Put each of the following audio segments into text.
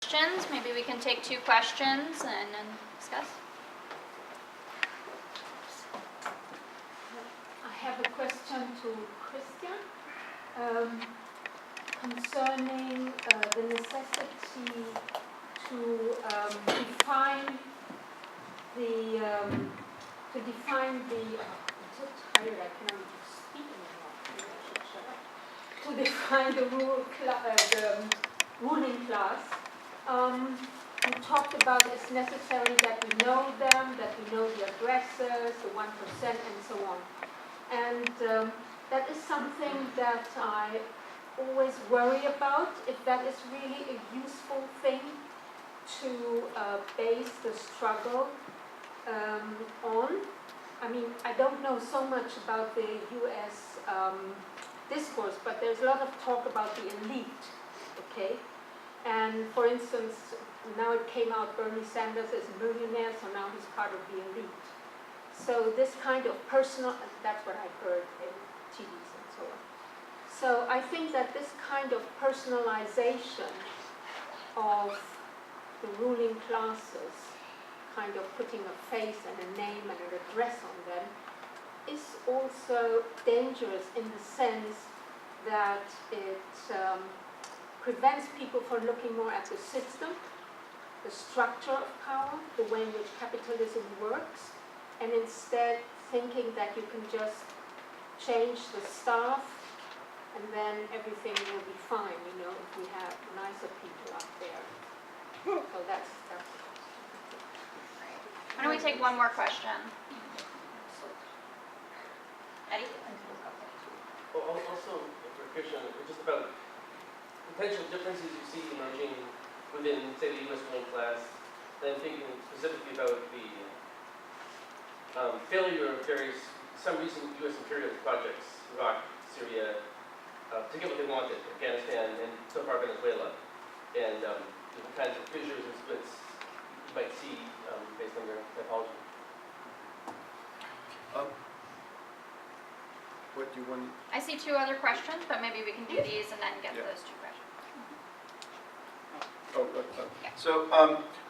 questions. Maybe we can take 2 questions and discuss. I have a question to Christian concerning the necessity to define the I'm so tired I cannot even speak anymore. Maybe I should shut up. To define the ruling class. We talked about it's necessary that we know them, that we know the addresses, the 1% and so on. And that is something that I always worry about, if that is really a useful thing to base the struggle on. I mean, I don't know so much about the US discourse, but there's a lot of talk about the elite, okay? And for instance, now it came out Bernie Sanders is a millionaire, so now he's part of the elite. So this kind of personal, that's what I heard in TVs and so on. So I think that this kind of personalization of the ruling classes, kind of putting a face and a name and an address on them, is also dangerous in the sense that it prevents people from looking more at the system, the structure of power, the way in which capitalism works, and instead thinking that you can just change the staff and then everything will be fine, you know, if we have nicer people up there. So that's Why don't we take one more question? Eddie? Well, also for Christian, just about potential differences you see emerging within, say, the U.S. ruling class, then thinking specifically about the failure of some recent U.S. imperial projects, Iraq, Syria, to get what they wanted, Afghanistan, and so far Venezuela, and the kinds of fissures and splits you might see based on your typology. What do you want? I see 2 other questions, but maybe we can do these and then get to those 2 questions. So,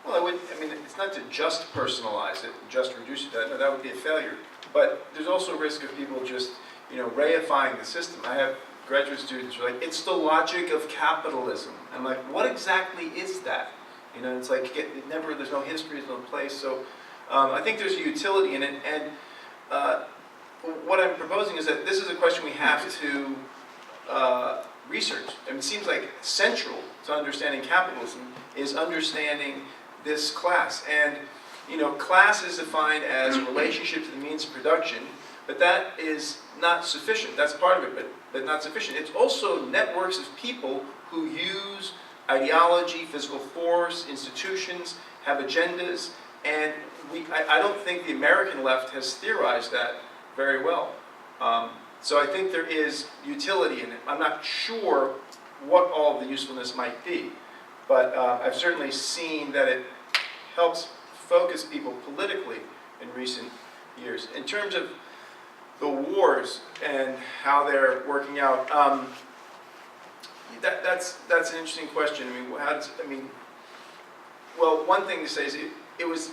well, I mean, it's not to just personalize it, just reduce it. No, that would be a failure. But there's also a risk of people just, you know, reifying the system. I have graduate students who are like, it's the logic of capitalism. I'm like, what exactly is that? You know, it's like, there's no history, there's no place. So, I think there's a utility in it. And what I'm proposing is that this is a question we have to research. I mean, it seems like central to understanding capitalism is understanding this class. And, you know, class is defined as a relationship to the means of production, but that is not sufficient. That's part of it, but not sufficient. It's also networks of people who use ideology, physical force, institutions, have agendas, and I don't think the American left has theorized that very well. So I think there is utility in it. I'm not sure what all the usefulness might be, but I've certainly seen that it helps focus people politically in recent years. In terms of the wars and how they're working out, that's an interesting question. I mean, well, one thing to say is it was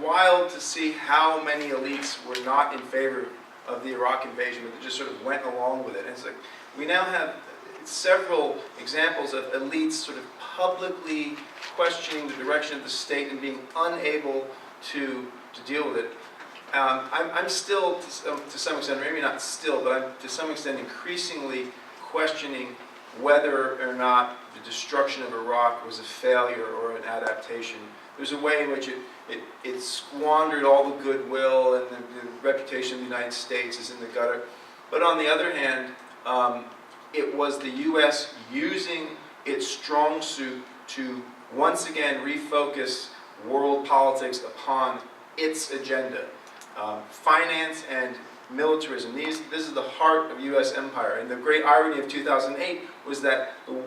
wild to see how many elites were not in favor of the Iraq invasion, but they just sort of went along with it. And it's like, we now have several examples of elites sort of publicly questioning the direction of the state and being unable to deal with it. I'm still, to some extent, maybe not still, but I'm to some extent increasingly questioning whether or not the destruction of Iraq was a failure or an adaptation. There's a way in which it squandered all the goodwill, and the reputation of the United States is in the gutter. But on the other hand, it was the U.S. using its strong suit to once again refocus world politics upon its agenda. Finance and militarism, this is the heart of U.S. empire. And the great irony of 2008 was that the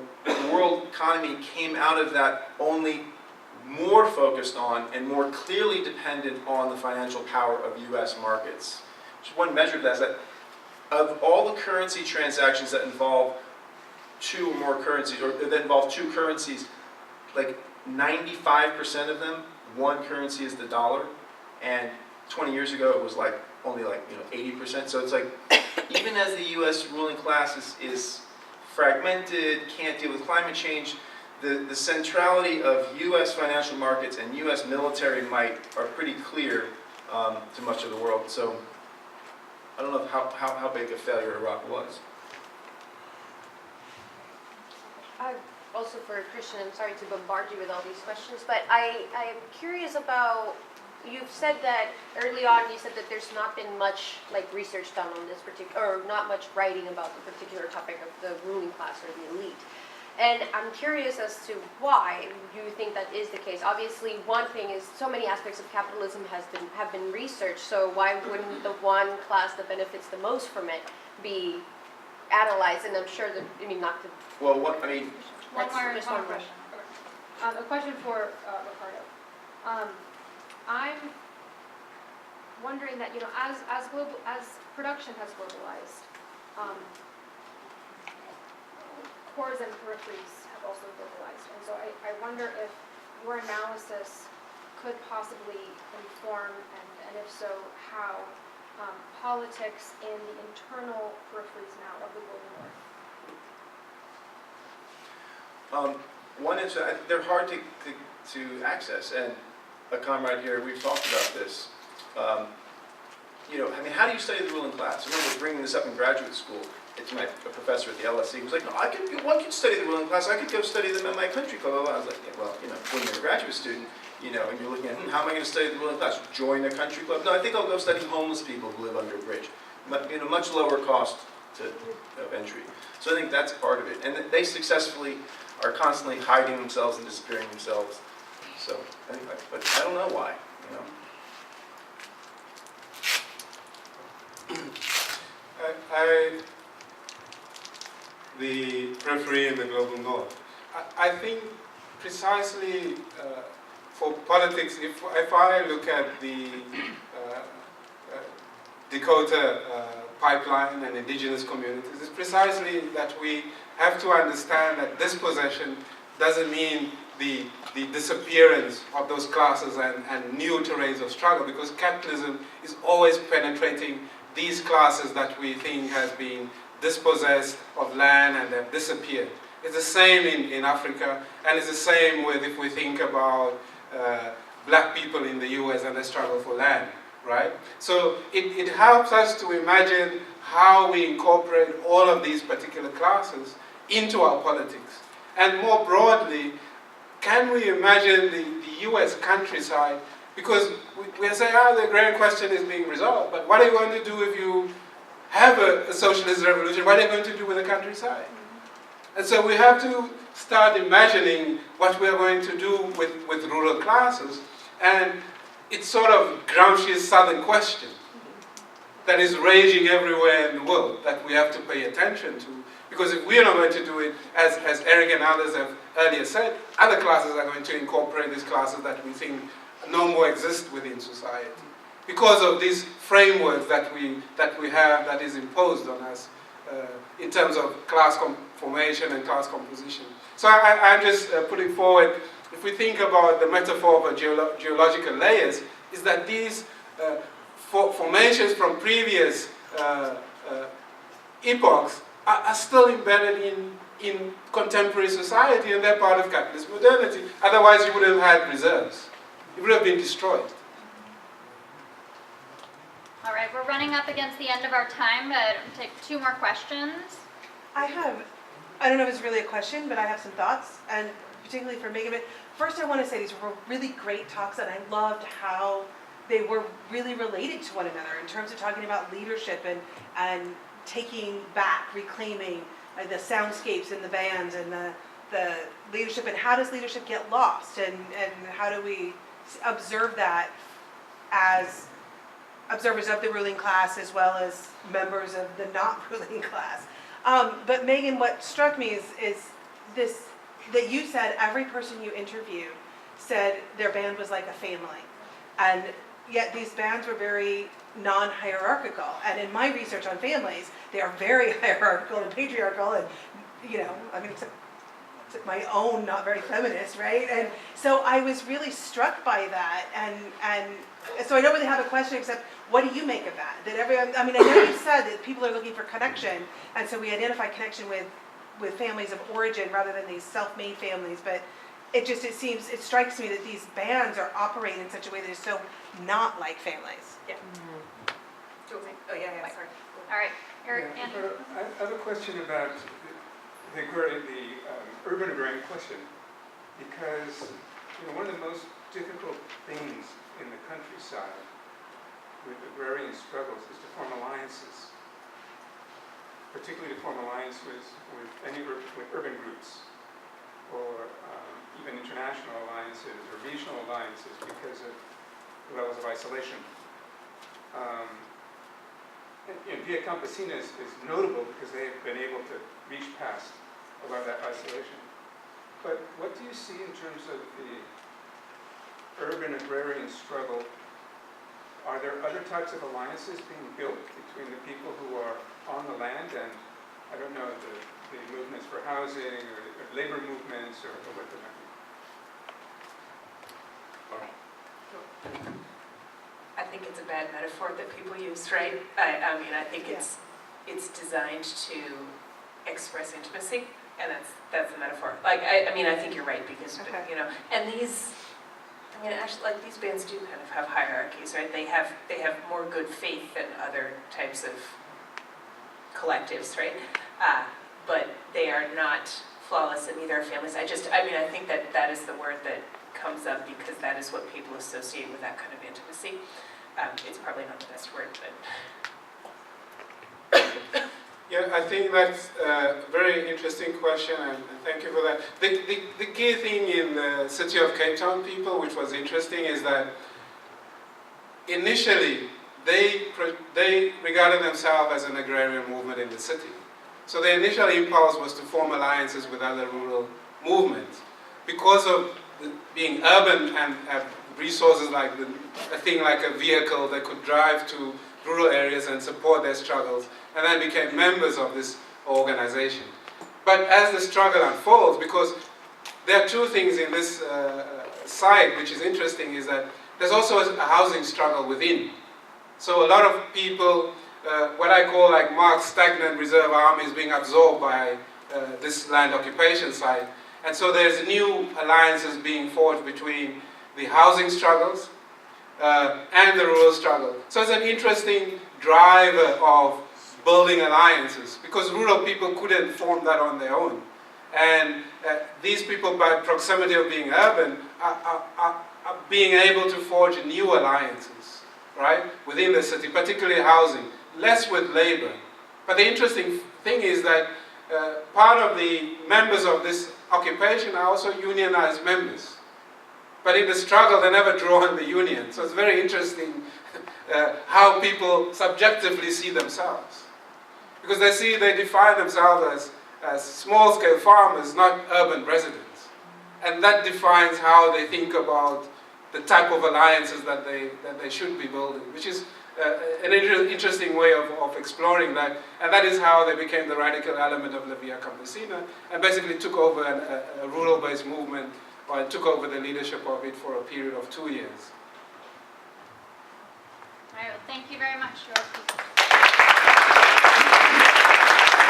world economy came out of that only more focused on and more clearly dependent on the financial power of U.S. markets. Just one measure of that is that of all the currency transactions that involve 2 or more currencies, or that involve 2 currencies, like 95% of them, one currency is the dollar, and 20 years ago it was like only like 80%. So it's like even as the U.S. ruling class is fragmented, can't deal with climate change, the centrality of U.S. financial markets and U.S. military might are pretty clear to much of the world. So I don't know how big a failure Iraq was. Also for Christian, I'm sorry to bombard you with all these questions, but I am curious about, you've said that early on, you said that there's not been much like research done on this particular, or not much writing about the particular topic of the ruling class or the elite. And I'm curious as to why you think that is the case. Obviously, one thing is so many aspects of capitalism have been researched, so why wouldn't the one class that benefits the most from it be analyzed? And I'm sure that, I mean, not to... Well, what, I mean... One more just question. A question for Ricardo. I'm wondering that, as production has globalized, cores and peripheries have also globalized. And so I wonder if your analysis could possibly inform, and if so, how, politics in the internal peripheries now of the global north. One is they're hard to access, and a comrade here, we've talked about this. I mean, how do you study the ruling class? I remember bringing this up in graduate school. It's a professor at the LSE who was like, no, one could study the ruling class. I could go study them at my country club. I was like, yeah, well, when you're a graduate student, and you're looking at, how am I going to study the ruling class? Join a country club? No, I think I'll go study homeless people who live under a bridge. Much lower cost of entry. So I think that's part of it. And they successfully are constantly hiding themselves and disappearing themselves. So, anyway, but I don't know why, The periphery and the global north. I think precisely for politics, if I look at the Dakota pipeline and indigenous communities, it's precisely that we have to understand that dispossession doesn't mean the disappearance of those classes and new terrains of struggle, because capitalism is always penetrating these classes that we think has been dispossessed of land and have disappeared. It's the same in Africa, and it's the same with, if we think about black people in the US and the struggle for land, right? So it helps us to imagine how we incorporate all of these particular classes into our politics. And more broadly, can we imagine the US countryside? Because we say, the agrarian question is being resolved, but what are you going to do if you have a socialist revolution? What are you going to do with the countryside? And so we have to start imagining what we are going to do with rural classes. And it's sort of Gramsci's Southern question that is raging everywhere in the world that we have to pay attention to. Because if we are not going to do it, as Eric and others have earlier said, other classes are going to incorporate these classes that we think no more exist within society, because of these frameworks that we have that is imposed on us in terms of class formation and class composition. So I'm just putting forward, if we think about the metaphor of geological layers, is that these formations from previous epochs are still embedded in contemporary society, and they're part of capitalist modernity. Otherwise you would have had reserves. It would have been destroyed. All right, we're running up against the end of our time, but I'll take 2 more questions. I don't know if it's really a question, but I have some thoughts, and particularly for Megan. First, I want to say these were really great talks, and I loved how they were really related to one another in terms of talking about leadership and taking back, reclaiming the soundscapes and the bands and the leadership, and how does leadership get lost, and how do we observe that as observers of the ruling class as well as members of the not ruling class. But Megan, what struck me is this, that you said every person you interviewed said their band was like a family. And yet these bands were very non-hierarchical. And in my research on families, they are very hierarchical and patriarchal, and my own not very feminist, right? And so I was really struck by that, and so I don't really have a question except, what do you make of that? That everyone, I mean, I know you said that people are looking for connection, and so we identify connection with families of origin rather than these self-made families, but it strikes me that these bands are operating in such a way that is so not like families. Yeah. Oh, yeah, sorry. All right, Eric, Yeah, Andy? I have a question about the urban agrarian question, because one of the most difficult things in the countryside with agrarian struggles is to form alliances, particularly to form alliance with urban groups, or even international alliances or regional alliances because of levels of isolation. Via Campesina is notable because they have been able to reach past a lot of that isolation. But what do you see in terms of the urban agrarian struggle? Are there other types of alliances being built between the people who are on the land and, I don't know, the movements for housing or labor movements or what they might be? I think it's a bad metaphor that people use, right? I mean, I think it's designed to express intimacy, and that's the metaphor. Like, I mean, I think you're right because and these, I mean, actually, like these bands do kind of have hierarchies, right? They have more good faith than other types of collectives, right? But they are not flawless, and neither are families. I mean, I think that is the word that comes up because that is what people associate with that kind of intimacy. It's probably not the best word, but... Yeah, I think that's a very interesting question, and thank you for that. The key thing in the City of Cape Town people, which was interesting, is that initially they regarded themselves as an agrarian movement in the city. So the initial impulse was to form alliances with other rural movements. Because of being urban and have resources like a thing like a vehicle that could drive to rural areas and support their struggles, and then became members of this organization. But as the struggle unfolds, because there are two things in this side which is interesting, is that there's also a housing struggle within. So a lot of people, what I call like marked stagnant reserve armies being absorbed by this land occupation side. And so there's new alliances being forged between the housing struggles and the rural struggle. So it's an interesting driver of building alliances, because rural people couldn't form that on their own. And these people, by proximity of being urban, are being able to forge new alliances, right, within the city, particularly housing, less with labor. But the interesting thing is that part of the members of this occupation are also unionized members. But in the struggle, they never draw on the union. So it's very interesting how people subjectively see themselves. Because they define themselves as small-scale farmers, not urban residents. And that defines how they think about the type of alliances that they should be building, which is an interesting way of exploring that. And that is how they became the radical element of La Via Campesina, and basically took over a rural-based movement, or took over the leadership of it for a period of 2 years. All right, well, thank you very much, Thurs.P.